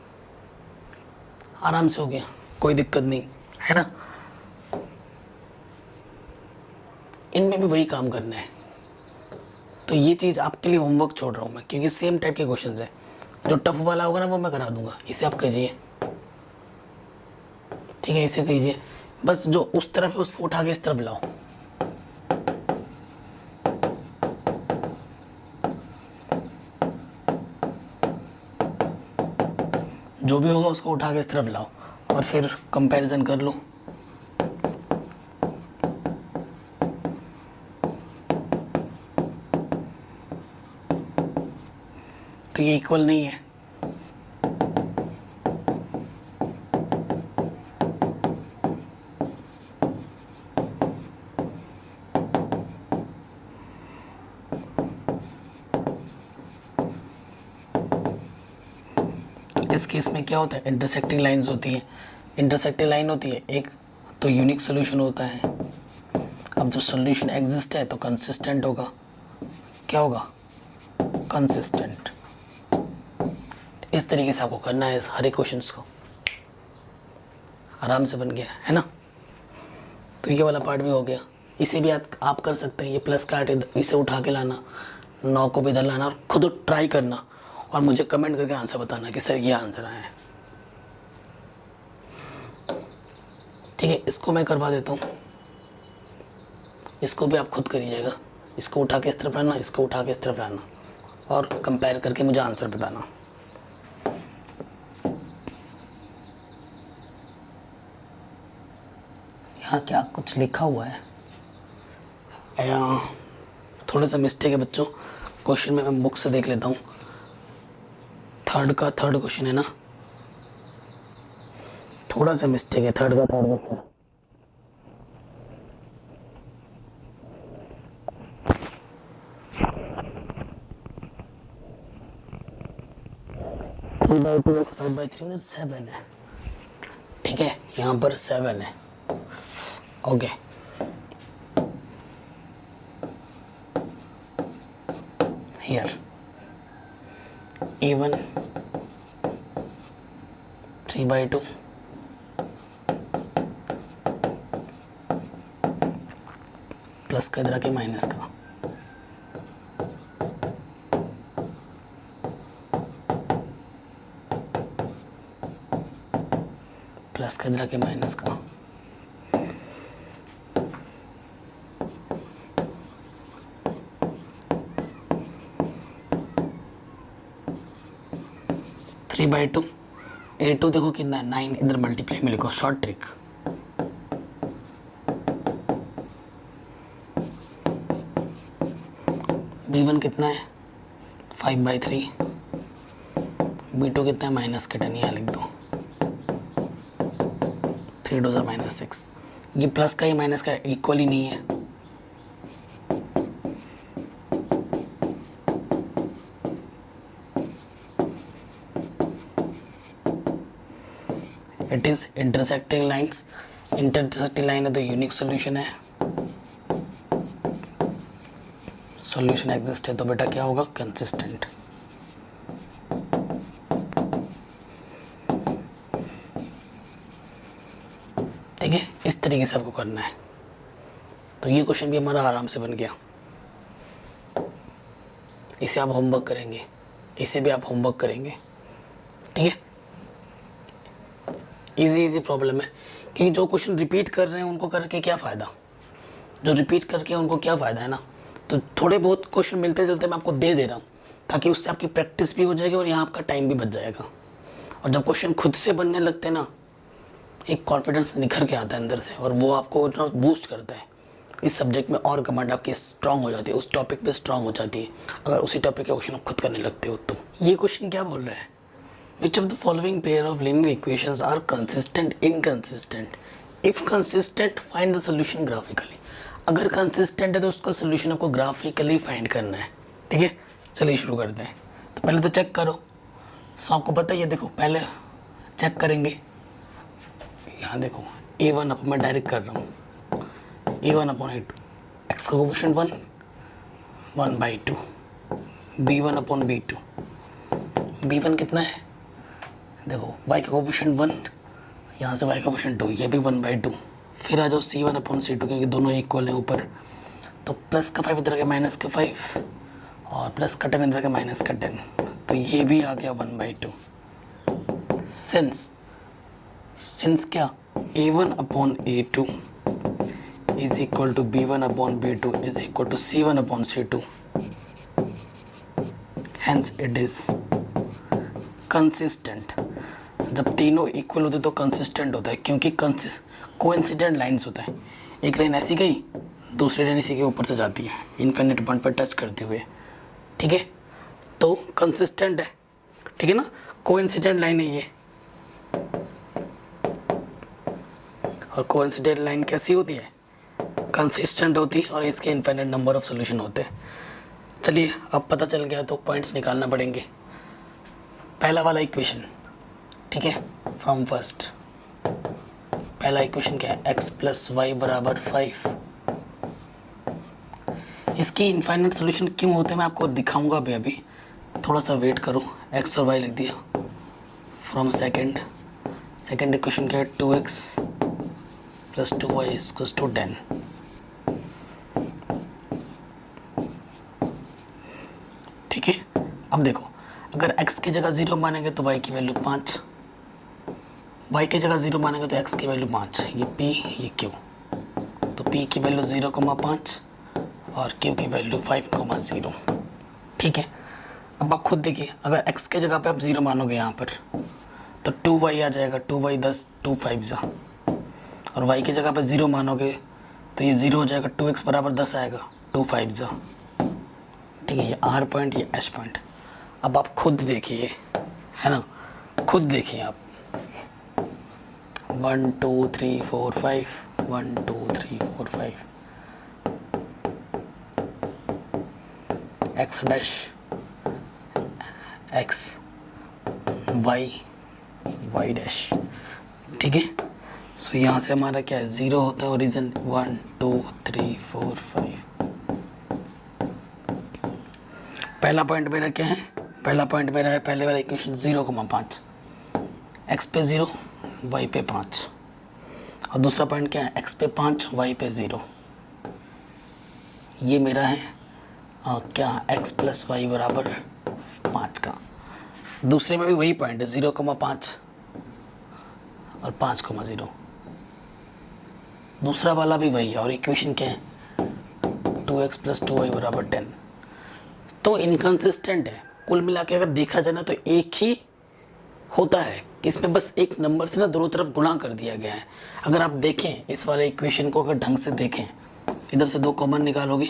आराम से हो गया, कोई दिक्कत नहीं है ना। इनमें भी वही काम करना है, तो ये चीज़ आपके लिए होमवर्क छोड़ रहा हूँ मैं, क्योंकि सेम टाइप के क्वेश्चंस हैं। जो टफ वाला होगा ना वो मैं करा दूंगा, इसे आप कीजिए। ठीक है, इसे कीजिए, बस जो उस तरफ है उसको उठा के इस तरफ लाओ। जो भी होगा उसको उठा के इस तरफ लाओ और फिर कंपैरिजन कर लो। तो ये इक्वल नहीं है। इस केस में क्या होता है? इंटरसेक्टिंग लाइंस होती हैं। इंटरसेक्टिंग लाइन होती है एक, तो यूनिक सोल्यूशन होता है। अब जब सोल्यूशन एग्जिस्ट है तो कंसिस्टेंट होगा। क्या होगा? कंसिस्टेंट। इस तरीके से आपको करना है हर एक क्वेश्चंस को। आराम से बन गया है ना। तो ये वाला पार्ट भी हो गया। इसे भी आप कर सकते हैं। ये प्लस का इसे उठा के लाना, 9 को भी इधर लाना और खुद ट्राई करना और मुझे कमेंट करके आंसर बताना कि सर ये आंसर आया है। ठीक है, इसको मैं करवा देता हूँ। इसको भी आप खुद करिएगा। इसको उठा के इस तरफ लाना, इसको उठा के इस तरफ लाना और कंपेयर करके मुझे आंसर बताना। यहाँ क्या कुछ लिखा हुआ है? थोड़ा सा मिस्टेक है बच्चों, क्वेश्चन में मैं बुक से देख लेता हूँ। थर्ड क्वेश्चन है ना, थोड़ा सा मिस्टेक है थर्ड का। 3/2 5/3 7 है। ठीक है, यहाँ पर 7 है। ओके, हियर A1 3/2 प्लस का इधर आके माइनस का इधर आके माइनस का, थ्री बाई टू, A2 देखो कितना है 9, इधर मल्टीप्लाई में लिखो, शॉर्ट ट्रिक। B1 कितना है 5/3, B2 कितना है -10, यहाँ लिख दो, 3 2 -6। ये प्लस का ही माइनस का इक्वल ही नहीं है, it is intersecting lines, intersecting line है तो यूनिक सोल्यूशन है, सॉल्यूशन एग्जिस्ट है तो बेटा क्या होगा, कंसिस्टेंट। ठीक है, इस तरीके से आपको करना है। तो ये क्वेश्चन भी हमारा आराम से बन गया, इसे आप होमवर्क करेंगे, इसे भी आप होमवर्क करेंगे। ठीक है, इजी प्रॉब्लम है, क्योंकि जो क्वेश्चन रिपीट कर रहे हैं उनको करके क्या फ़ायदा, जो रिपीट करके उनको क्या फ़ायदा है ना। तो थोड़े बहुत क्वेश्चन मिलते जुलते मैं आपको दे रहा हूँ, ताकि उससे आपकी प्रैक्टिस भी हो जाएगी और यहाँ आपका टाइम भी बच जाएगा। और जब क्वेश्चन खुद से बनने लगते हैं ना, एक कॉन्फिडेंस निखर के आता है अंदर से, और वो आपको ना बूस्ट करता है इस सब्जेक्ट में, और कमांड आपकी स्ट्रांग हो जाती है, उस टॉपिक पे स्ट्रांग हो जाती है, अगर उसी टॉपिक के क्वेश्चन आप खुद करने लगते हो तो। ये क्वेश्चन क्या बोल रहा है, which of the following pair of linear equations are consistent inconsistent, if consistent find the solution graphically. अगर कंसिस्टेंट है तो उसका सोल्यूशन आपको ग्राफिकली फाइंड करना है। ठीक है, चलिए शुरू करते हैं। तो पहले तो चेक करो, सो आपको पता ही है, देखो पहले चेक करेंगे, यहाँ देखो A1 अब मैं डायरेक्ट कर रहा हूँ, A1/A2, एक्स का कोफिशिएंट 1 1/2, B1/B2, B1 कितना है देखो, y का कोफिशिएंट 1, यहाँ से y का कोफिशिएंट 2, ये भी 1/2। फिर आ जाओ C1/C2, क्योंकि दोनों इक्वल हैं ऊपर, तो प्लस का 5 इधर का माइनस का 5, और प्लस का 10 इधर का माइनस का 10, तो ये भी आ गया 1/2। सिंस क्या, A1/A2 is equal to B1/B2 is equal to C1/C2, hence it is consistent. जब तीनों इक्वल होते तो कंसिस्टेंट होता है, क्योंकि कोइंसिडेंट लाइंस होता है, एक लाइन ऐसी गई, दूसरी लाइन इसी के ऊपर से जाती है इनफिनिट पॉइंट पर टच करते हुए। ठीक है, तो कंसिस्टेंट है, ठीक है ना, कोइंसिडेंट लाइन है ये। और कोइंसिडेंट लाइन कैसी होती है, कंसिस्टेंट होती है, और इसके इनफिनिट नंबर ऑफ सॉल्यूशन होते हैं। चलिए अब पता चल गया, तो पॉइंट्स निकालना पड़ेंगे। पहला वाला इक्वेशन, ठीक है, फ्रॉम फर्स्ट, पहला इक्वेशन क्या है, x + y = 5। इसकी इनफाइनाइट सॉल्यूशन क्यों होते हैं मैं आपको दिखाऊंगा भी, अभी थोड़ा सा वेट करो। x और y लिख दिया। फ्रॉम सेकेंड इक्वेशन क्या है, 2x + 2y = 10। ठीक है, अब देखो, अगर x की जगह 0 मानेंगे तो y की वैल्यू 5, y की जगह 0 मानेंगे तो x की वैल्यू 5, ये p ये q, तो p की वैल्यू 0,5 और q की वैल्यू 5,0। ठीक है, अब आप खुद देखिए, अगर x के जगह पे आप 0 मानोगे यहाँ पर तो 2y आ जाएगा, 2y 10, 2 5 जा, और y की जगह पे 0 मानोगे तो ये 0 हो जाएगा, 2x = 10 आएगा, 2 5 जा। ठीक है, ये r पॉइंट, ये h पॉइंट। अब आप खुद देखिए, है ना, खुद देखिए आप, 1 2 3 4 5, 1 2 3 4 5, x dash x, y dash. ठीक है, सो यहाँ से हमारा क्या है, 0 होता है ओरिजिन, 1 2 3 4 5। पहला पॉइंट मेरा क्या है, पहला पॉइंट मेरा है पहले वाला इक्वेशन 0,5, x पे 0 y पे 5, और दूसरा पॉइंट क्या है, x पे 5 y पे 0। ये मेरा है क्या, x + y = 5 का। दूसरे में भी वही पॉइंट है, 0,5 और 5,0। दूसरा वाला भी वही है और इक्वेशन क्या है 2x + 2y = 10। तो इनकंसिस्टेंट है। कुल मिला के अगर देखा जाए ना तो एक ही होता है कि इसमें बस एक नंबर से ना दोनों तरफ गुणा कर दिया गया है। अगर आप देखें इस वाले इक्वेशन को अगर ढंग से देखें, इधर से 2 कॉमन निकालोगे,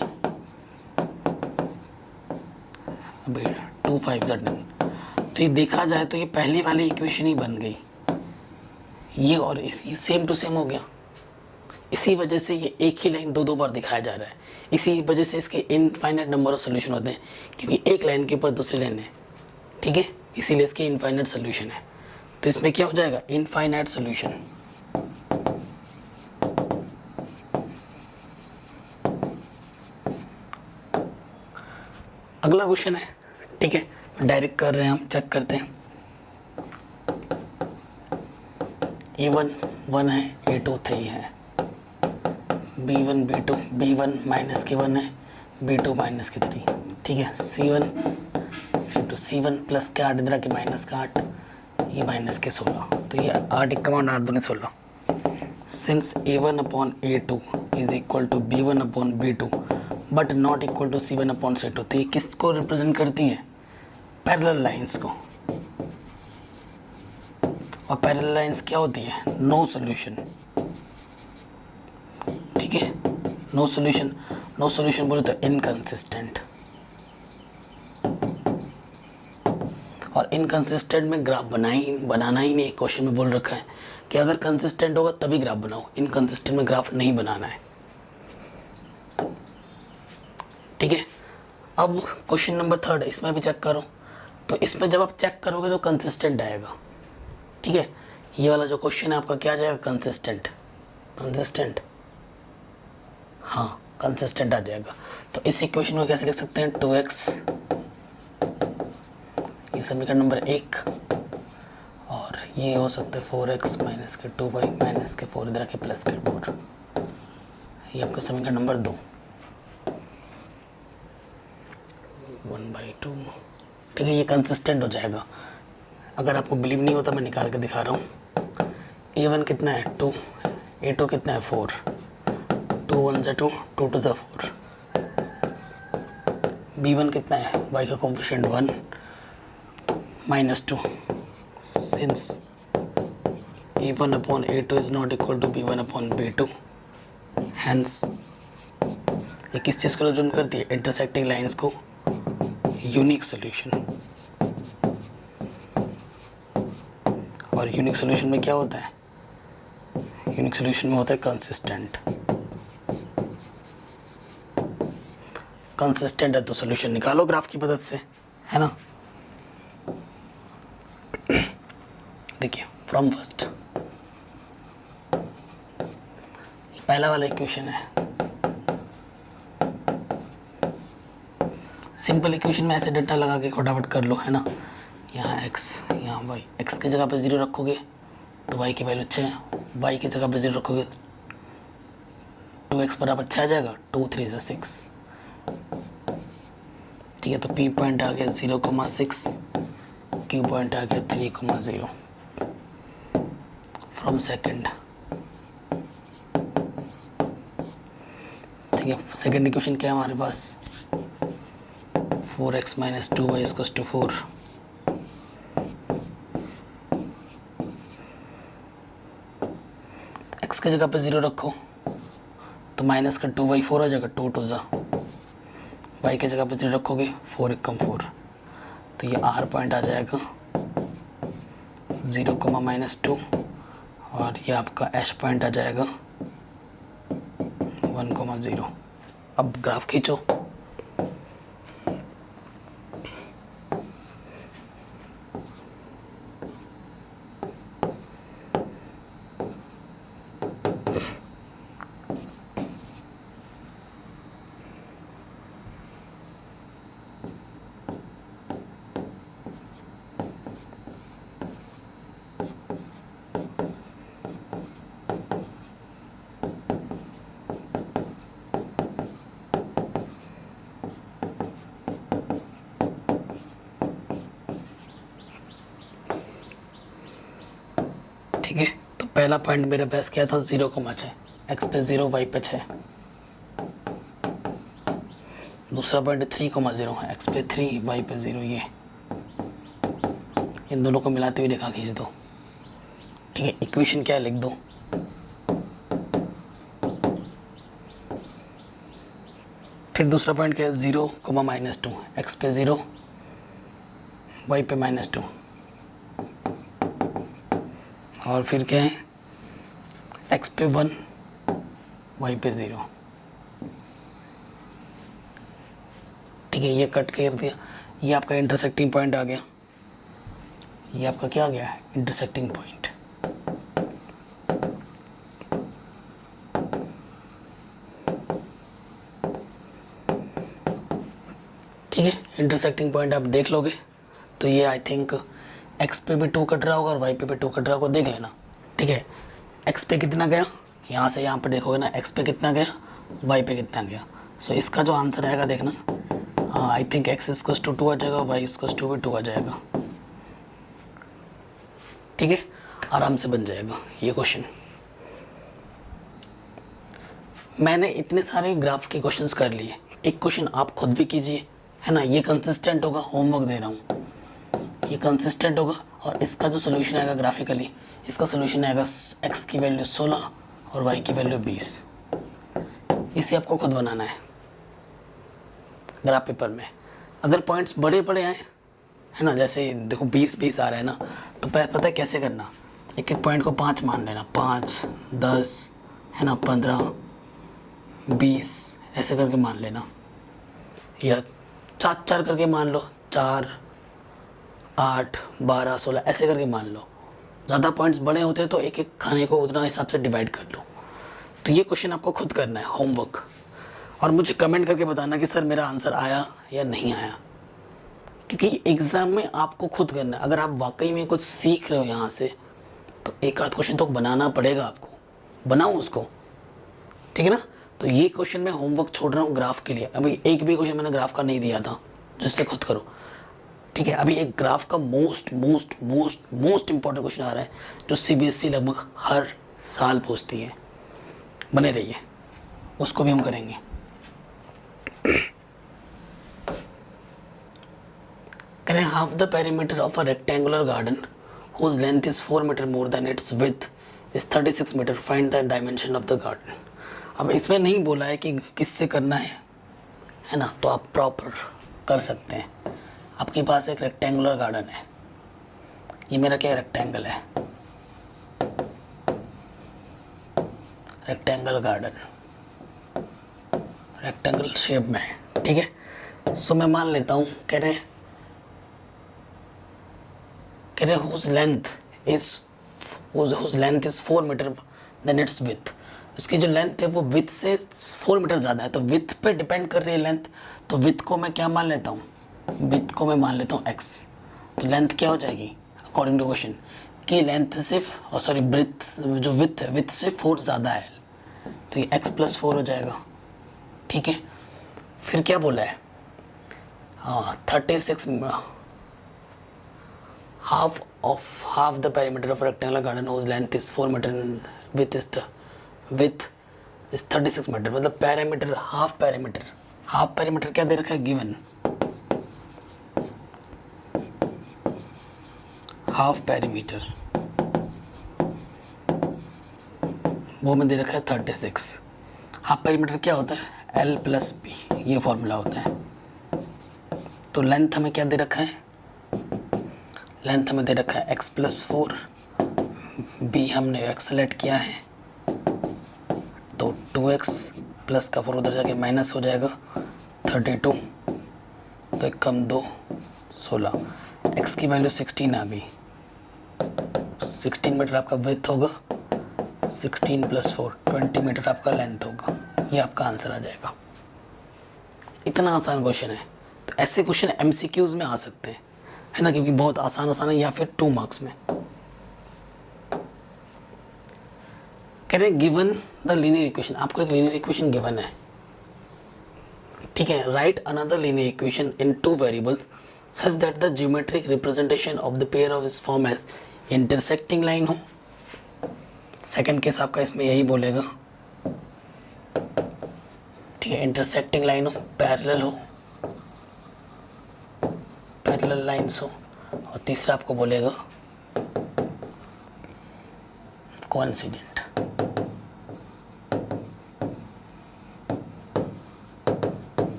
अभी 2 5 10, तो ये देखा जाए तो ये पहली वाली इक्वेशन ही बन गई, ये और ये सेम टू सेम हो गया। इसी वजह से ये एक ही लाइन दो बार दिखाया जा रहा है। इसी वजह से इसके इनफाइनाइट नंबर ऑफ सोल्यूशन होते हैं, क्योंकि एक लाइन के ऊपर दूसरी लाइन है, ठीक है, इसीलिए इसके इनफाइनाइट सोल्यूशन है। तो इसमें क्या हो जाएगा इनफाइनाइट सोल्यूशन। अगला क्वेश्चन है, ठीक है, डायरेक्ट कर रहे हैं, हम चेक करते हैं। A1 1 है, A2 3 है, B1 B2 B1 -k1 है, B2 -k3, ठीक है, C1 C2 C1 प्लस के 8 इधर के माइनस का 8, ये -16, तो ये 8 1 कमांड 8 दूनी 16। Since A1/A2 is equal to B1/B2 but not equal to C1/C2, तो ये किसको रिप्रेजेंट करती है पैरेलल लाइंस को। और पैरेलल लाइंस क्या होती है नो सॉल्यूशन, ठीक है, नो सॉल्यूशन बोले तो इनकंसिस्टेंट। और इनकंसिस्टेंट में ग्राफ बनाना ही नहीं, क्वेश्चन में बोल रखा है कि अगर कंसिस्टेंट होगा तभी ग्राफ बनाओ, इनकंसिस्टेंट में ग्राफ नहीं बनाना है, ठीक है। अब क्वेश्चन नंबर 3 इसमें भी चेक करो, तो इसमें जब आप चेक करोगे तो कंसिस्टेंट आएगा, ठीक है। ये वाला जो क्वेश्चन है आपका क्या आ जाएगा कंसिस्टेंट, हाँ कंसिस्टेंट आ जाएगा। तो इस इक्वेशन को कैसे लिख सकते हैं 2x, ये समीकरण नंबर 1, और ये हो सकता है 4x - 2y - 4 इधर के प्लस के 4, ये आपका समीकरण नंबर 2 1/2, ठीक है, ये कंसिस्टेंट हो जाएगा। अगर आपको बिलीव नहीं होता मैं निकाल के दिखा रहा हूँ। A1 कितना है 2, A2 कितना है 4, 2 1 × 2 2 × 4, B1 कितना है y का coefficient 1 -2, since A1/A2 is not equal to B1/B2, hence ये किस चीज़ को रिप्रेजेंट करती है इंटरसेक्टिंग लाइंस को, यूनिक सॉल्यूशन। और यूनिक सॉल्यूशन में क्या होता है, यूनिक सॉल्यूशन में होता है कंसिस्टेंट है तो सॉल्यूशन निकालो ग्राफ की मदद से, है ना। देखिए फ्रॉम फर्स्ट, पहला वाला इक्वेशन है, सिंपल इक्वेशन में ऐसे डेटा लगा के फटाफट कर लो, है ना। यहाँ x यहाँ y, x की जगह पे 0 रखोगे तो y की वैल्यू 6 है, y की जगह पे 0 रखोगे 2x = 6 आ जाएगा, 2 3 = 6, ठीक है। तो P पॉइंट आ गया 0,6, Q पॉइंट आ गया 3,0 फ्रॉम सेकंड, ठीक है। सेकंड इक्वेशन क्या है हमारे पास 4x - 2y = 4, x की जगह पे 0 रखो तो -2y 4 आ जाएगा, 2 2 ज़ा, y की जगह पे 0 रखोगे 4 1 4, तो ये r पॉइंट आ जाएगा 0,-2, और ये आपका h पॉइंट आ जाएगा 1,0। अब ग्राफ खींचो, ठीक है। तो पहला पॉइंट मेरे पास क्या था 0,6, एक्स पे 0 वाई पे 6। दूसरा पॉइंट 3,0 है, एक्स पे 3 वाई पे 0। ये इन दोनों को मिलाते हुए रेखा खींच दो। ठीक है, इक्वेशन क्या है लिख दो। फिर दूसरा पॉइंट क्या है 0,-2, एक्स पे 0 वाई पे -2। और फिर क्या है एक्स पे 1 वाई पे 0। ठीक है, ये कट कर दिया। ये आपका इंटरसेक्टिंग पॉइंट आ गया। ये आपका क्या आ गया इंटरसेक्टिंग पॉइंट। ठीक है, इंटरसेक्टिंग पॉइंट आप देख लोगे तो ये आई थिंक एक्स पे भी 2 कट रहा होगा और वाई पे भी 2 कट रहा होगा, देख लेना। ठीक है, एक्स पे कितना गया, यहाँ से यहाँ पे देखोगे ना, एक्स पे कितना गया, वाई पे कितना गया। सो इसका जो आंसर आएगा देखना, I think x equals to 2 आ जाएगा, वाई इक्वल्स टू भी 2 आ जाएगा। ठीक है, आराम से बन जाएगा ये क्वेश्चन। मैंने इतने सारे ग्राफ के क्वेश्चंस कर लिए, एक क्वेश्चन आप खुद भी कीजिए, है ना। ये कंसिस्टेंट होगा, होमवर्क दे रहा हूँ, ये कंसिस्टेंट होगा। और इसका जो सोल्यूशन आएगा ग्राफिकली, इसका सोल्यूशन आएगा एक्स की वैल्यू 16 और वाई की वैल्यू 20। इसे आपको खुद बनाना है ग्राफ पेपर में। अगर पॉइंट्स बड़े बड़े आए, है ना, जैसे देखो 20 आ रहा है ना, तो पता है कैसे करना, एक एक पॉइंट को 5 मान लेना, 5, 10, है ना, 15, 20 ऐसे करके मान लेना, या 4 करके मान लो, 4, 8, 12, 16 ऐसे करके मान लो। ज़्यादा पॉइंट्स बड़े होते हैं तो एक एक खाने को उतना हिसाब से डिवाइड कर लो। तो ये क्वेश्चन आपको खुद करना है, होमवर्क, और मुझे कमेंट करके बताना कि सर मेरा आंसर आया या नहीं आया, क्योंकि एग्ज़ाम में आपको खुद करना है। अगर आप वाकई में कुछ सीख रहे हो यहाँ से, तो एक आध क्वेश्चन तो बनाना पड़ेगा आपको, बनाओ उसको। ठीक है ना, तो ये क्वेश्चन मैं होमवर्क छोड़ रहा हूँ ग्राफ के लिए। अभी एक भी क्वेश्चन मैंने ग्राफ का नहीं दिया था, जिससे खुद करो। ठीक है, अभी एक ग्राफ का मोस्ट इंपॉर्टेंट क्वेश्चन आ रहा है, जो CBSE लगभग हर साल पूछती है। बने रहिए, उसको भी हम करेंगे। करें half the perimeter of a rectangular garden whose length is 4 metre more than its width is 36 metre, find the dimension of the garden। अब इसमें नहीं बोला है कि किससे करना है ना, तो आप प्रॉपर कर सकते हैं। आपके पास एक रेक्टेंगुलर गार्डन है, ये मेरा क्या रेक्टेंगल है, रेक्टेंगल गार्डन, रेक्टेंगल शेप में है। ठीक है, सो मैं मान लेता हूँ, कह रहे whose length is 4 metre than its width। इसकी जो लेंथ है वो विथ से 4 मीटर ज़्यादा है, तो विथ पे डिपेंड कर रही है लेंथ। तो विथ को मैं क्या मान लेता हूँ, विथ को मैं मान लेता हूँ x। तो लेंथ क्या हो जाएगी अकॉर्डिंग टू क्वेश्चन, कि लेंथ से सॉरी ब्रेथ जो विथ है, विथ से 4 ज़्यादा है, तो ये x + 4 हो जाएगा। ठीक है, फिर क्या बोला है, 36 half the perimeter of a rectangular garden whose length is 4 metre and width is 36 metre. मतलब पैरामीटर हाफ पैरामीटर क्या दे रखा है, गिवन हाफ पैरामीटर, वो में दे रखा है 36। हाफ पैरामीटर क्या होता है, L + B, ये फॉर्मूला होता है। तो लेंथ हमें क्या दे रखा है, लेंथ हमें दे रखा है x + 4, b हमने x सेलेक्ट किया है, तो 2x प्लस का 4 उधर जाके माइनस हो जाएगा 32, तो 1 कम 2 16, x की वैल्यू 16 आ गई। 16 मीटर आपका विड्थ होगा, 16 + 4 20 मीटर आपका लेंथ होगा। ये आपका आंसर आ जाएगा। इतना आसान क्वेश्चन है। तो ऐसे क्वेश्चन MCQs में आ सकते हैं, है ना, क्योंकि बहुत आसान है, या फिर 2 मार्क्स में। कह रहे गिवन द लीनियर इक्वेशन, आपको एक लीनियर इक्वेशन गिवन है। ठीक है, right another linear equation in 2 variables such that the geometric representation of the pair of इस फॉर्म एज इंटरसेक्टिंग लाइन हो। सेकंड केस आपका इसमें यही बोलेगा, ठीक है, इंटरसेक्टिंग लाइन हो, पैरेलल लाइंस हो, और तीसरा आपको बोलेगा कोइंसिडेंट।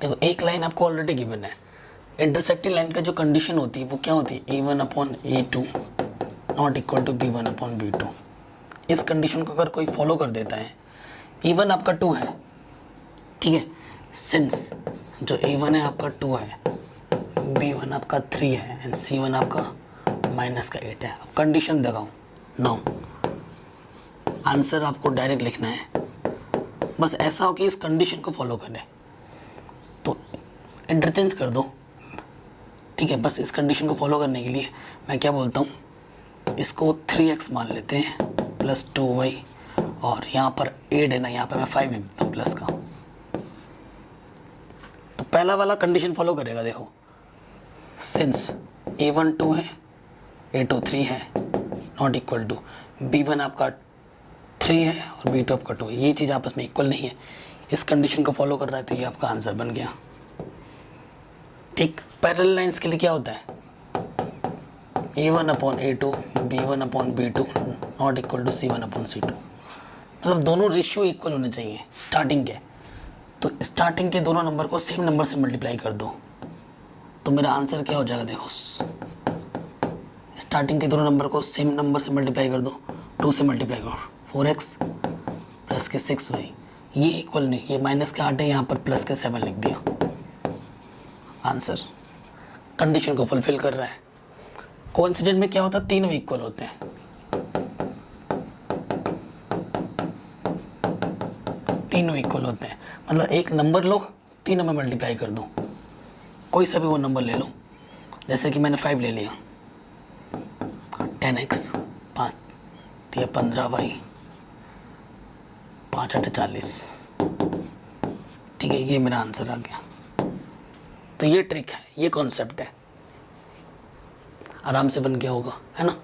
देखो एक लाइन आपको ऑलरेडी गिवन है, इंटरसेक्टिंग लाइन का जो कंडीशन होती है वो क्या होती है, A1/A2 not equal to B1/B2। इस कंडीशन को अगर कोई फॉलो कर देता है, A1 आपका 2 है, ठीक है, सिंस जो A1 है आपका 2 है, B1 आपका 3 है एंड C1 आपका -8 है। अब कंडीशन लगाओ, नाउ आंसर आपको डायरेक्ट लिखना है, बस ऐसा हो कि इस कंडीशन को फॉलो करें, तो इंटरचेंज कर दो, ठीक है। बस इस कंडीशन को फॉलो करने के लिए मैं क्या बोलता हूँ, इसको 3x मान लेते हैं प्लस 2y, और यहाँ पर 8 है ना, यहाँ पर मैं 5 लिखता हूँ प्लस का। तो पहला वाला कंडीशन फॉलो करेगा, देखो सिंस A1 2 है, A2 3 है, नॉट इक्वल टू B1 आपका 3 है और B2 आपका 2 है, ये चीज़ आपस में इक्वल नहीं है, इस कंडीशन को फॉलो कर रहा है, तो ये आपका आंसर बन गया, ठीक। पैरेलल लाइंस के लिए क्या होता है, A1/A2 B1/B2 not equal to C1/C2, मतलब दोनों रेशियो इक्वल होने चाहिए स्टार्टिंग के, तो स्टार्टिंग के दोनों नंबर को सेम नंबर से मल्टीप्लाई कर दो, तो मेरा आंसर क्या हो जाएगा, देखो स्टार्टिंग के दोनों नंबर को सेम नंबर से मल्टीप्लाई कर दो, 2 से मल्टीप्लाई करो, 4x प्लस के 6y, ये इक्वल नहीं, ये -8 है, यहाँ पर प्लस के 7 लिख दिया, आंसर कंडीशन को फुलफिल कर रहा है। कोइंसिडेंट में क्या होता है, तीनों इक्वल होते हैं, तीनों इक्वल होते हैं, मतलब एक नंबर लो, तीनों में मल्टीप्लाई कर दो, कोई सा भी वो नंबर ले लो, जैसे कि मैंने 5 ले लिया, 10x 5 15y 5 8 40, ठीक है, ये मेरा आंसर आ गया। तो ये ट्रिक है, ये कॉन्सेप्ट है, आराम से बन गया होगा, है ना,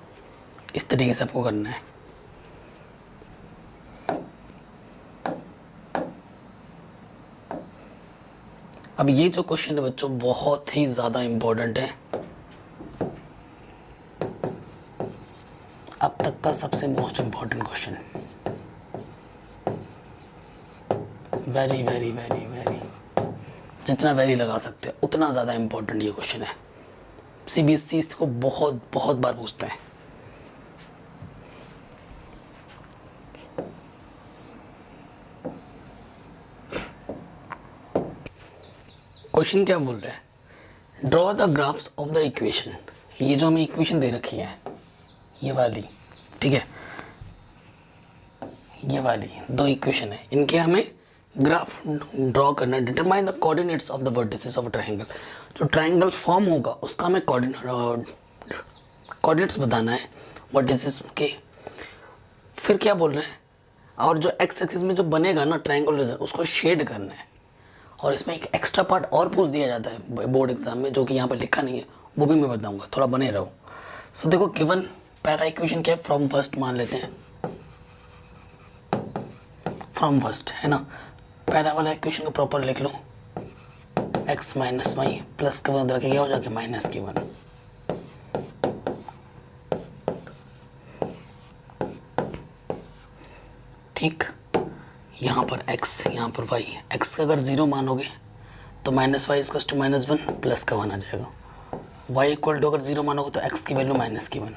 इस तरीके से आपको करना है। अब ये जो क्वेश्चन है बच्चों बहुत ही ज़्यादा इम्पोर्टेंट है, अब तक का सबसे most important question, very very very very, जितना वेरी लगा सकते हैं उतना ज़्यादा इम्पोर्टेंट ये क्वेश्चन है, CBSE इसको बहुत बहुत बार पूछता है। क्वेश्चन क्या बोल रहा है, draw the graphs of the equation, ये जो हमें इक्वेशन दे रखी है ये वाली, ठीक है, ये वाली 2 इक्वेशन है, इनके हमें ग्राफ ड्रॉ करना है। Determine the coordinates of the vertices of triangle, जो ट्रायंगल फॉर्म होगा उसका हमें कोऑर्डिनेट्स बताना है वर्टिसेस के। फिर क्या बोल रहे हैं, और जो एक्स एक्सिस में जो बनेगा ना ट्रायंगल उसको शेड करना है, और इसमें एक एक्स्ट्रा पार्ट और पूछ दिया जाता है बोर्ड एग्जाम में, जो कि यहाँ पर लिखा नहीं है, वो भी मैं बताऊँगा, थोड़ा बने रहो। सो देखो गिवन पहला इक्वेशन क्या है, फ्रॉम फर्स्ट मान लेते हैं, फ्रॉम फर्स्ट है ना, पहला वाला इक्वेशन को प्रॉपर लिख लो, x माइनस वाई प्लस के 1 क्या हो जाएगा -1, ठीक। यहाँ पर x यहाँ पर y, x का अगर 0 मानोगे तो -y = -1 प्लस का 1 आ जाएगा, y इक्वल टू अगर 0 मानोगे तो x की वैल्यू -1,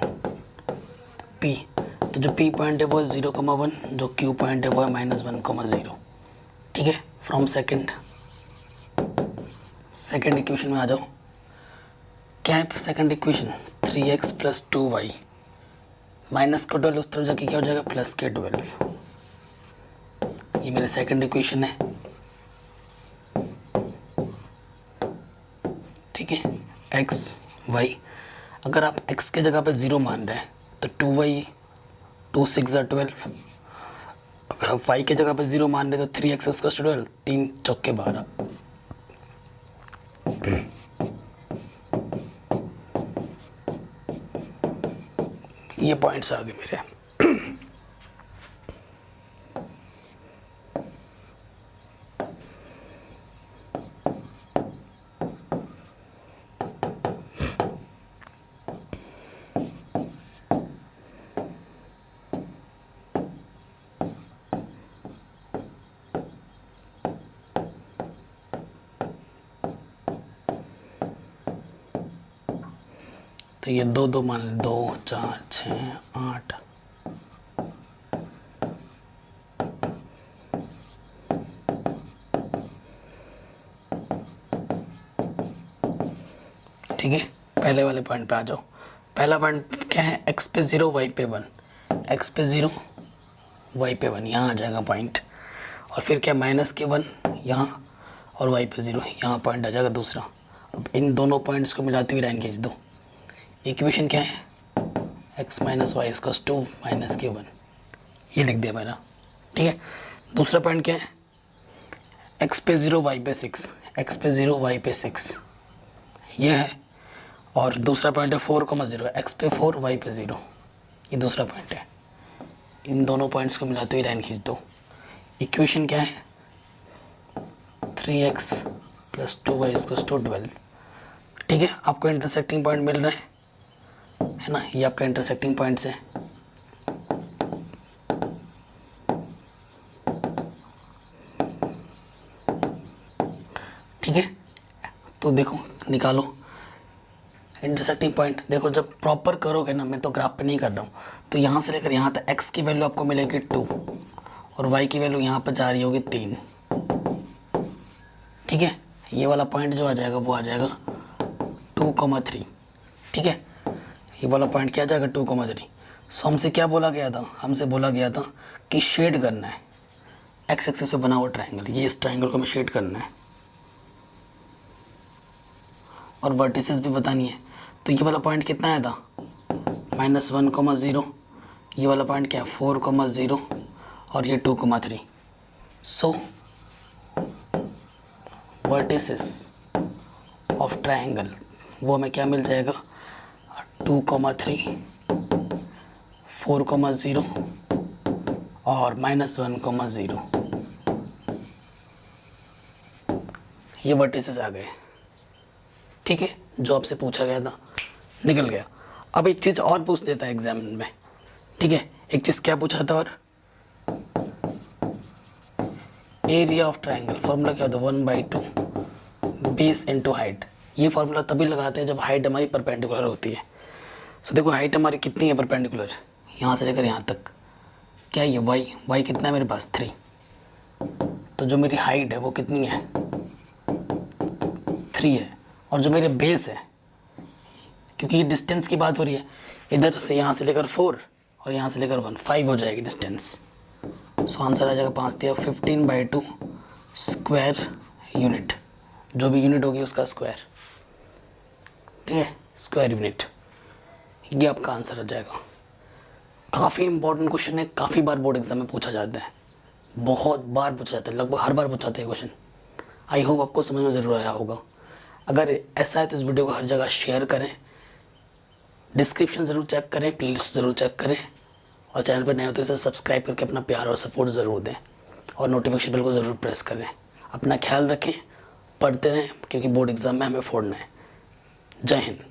p तो जो p पॉइंट है वो है 0,1, जो q पॉइंट है वो है -1,0, ठीक है। फ्रॉम सेकंड इक्वेशन में आ जाओ, क्या है second equation, 3x plus 2y minus का 12 उस तरफ जाके क्या हो जाएगा प्लस के 12, ये मेरे सेकंड इक्वेशन है, ठीक है। x y, अगर आप x के जगह पे 0 मान रहे हैं तो 2y 2 6 12, अगर आप y के जगह पे 0 मान रहे तो 3x = 12, 3 चौके 12, ये पॉइंट्स आ गए मेरे। तो ये 2 2 मान लें, 2 4 6 8। ठीक है, पहले वाले पॉइंट पे आ जाओ। पहला पॉइंट क्या है, x पे 0 y पे 1, x पे 0 y पे 1, यहाँ आ जाएगा पॉइंट। और फिर क्या, -1 यहाँ और y पे 0, यहाँ पॉइंट आ जाएगा दूसरा। अब इन दोनों पॉइंट्स को मिलाते हुए लाइन खींच दो। इक्वेशन क्या है, x - y = 2 - k1, ये लिख दिया मैंने। ठीक है, दूसरा पॉइंट क्या है, x पे 0 y पे 6, x पे 0 y पे 6, ये है। और दूसरा पॉइंट है 4,0, x पे 4 y पे 0, ये दूसरा पॉइंट है। इन दोनों पॉइंट्स को मिलाते हुए लाइन खींच दो। इक्वेशन क्या है, 3x + 2y = 12। ठीक है, आपको इंटरसेक्टिंग पॉइंट मिल रहा है ना, ये आपका इंटरसेक्टिंग पॉइंट्स है। ठीक है, तो देखो निकालो इंटरसेक्टिंग पॉइंट। देखो जब प्रॉपर करोगे ना, मैं तो ग्राफ पे नहीं कर रहा हूँ, तो यहाँ से लेकर यहाँ तक x की वैल्यू आपको मिलेगी 2 और y की वैल्यू यहाँ पर जा रही होगी 3। ठीक है, ये वाला पॉइंट जो आ जाएगा वो आ जाएगा 2,3। ठीक है, ये वाला पॉइंट क्या आ जाएगा, 2,3। सो हमसे क्या बोला गया था, हमसे बोला गया था कि शेड करना है x एक्सिस पे बना हुआ ट्राइंगल, ये इस ट्राइंगल को हमें शेड करना है और वर्टिसेस भी बतानी है। तो ये वाला पॉइंट कितना आया था, -1,0, ये वाला पॉइंट क्या है 4,0 और ये 2,3। सो वर्टिसेस ऑफ ट्राइंगल वो हमें क्या मिल जाएगा, 2,3, 4,0 और -1,0। ये वर्टिसेस आ गए। ठीक है, जो आपसे पूछा गया था निकल गया। अब एक चीज़ और पूछ देता है एग्जाम में। ठीक है, एक चीज़ क्या पूछा था, और एरिया ऑफ ट्राइंगल फॉर्मूला क्या होता है, 1/2 बेस इंटू हाइट। ये फॉर्मूला तभी लगाते हैं जब हाइट हमारी परपेंडिकुलर होती है। तो देखो हाइट हमारी कितनी है परपेंडिकुलर, यहाँ से लेकर यहाँ तक, क्या ये y कितना है मेरे पास 3। तो जो मेरी हाइट है वो कितनी है 3 है। और जो मेरे बेस है, क्योंकि ये डिस्टेंस की बात हो रही है, इधर से यहाँ से लेकर 4 और यहाँ से लेकर 1, 5 हो जाएगी डिस्टेंस। सो आंसर आ जाएगा 5 दिया, 15/2 स्क्वायर यूनिट, जो भी यूनिट होगी उसका स्क्वायर। ठीक है, स्क्वायर यूनिट, ये आपका आंसर आ जाएगा। काफ़ी इंपॉर्टेंट क्वेश्चन है, काफ़ी बार बोर्ड एग्जाम में पूछा जाता है, बहुत बार पूछा जाता है, लगभग हर बार पूछा जाता है क्वेश्चन। आई होप आपको समझ में ज़रूर आया होगा। अगर ऐसा है तो इस वीडियो को हर जगह शेयर करें, डिस्क्रिप्शन ज़रूर चेक करें, प्लेलिस्ट ज़रूर चेक करें, और चैनल पर नए हो तो इसे सब्सक्राइब करके अपना प्यार और सपोर्ट ज़रूर दें, और नोटिफिकेशन बेल को ज़रूर प्रेस करें। अपना ख्याल रखें, पढ़ते रहें, क्योंकि बोर्ड एग्ज़ाम में हमें फोड़ना है। जय हिंद।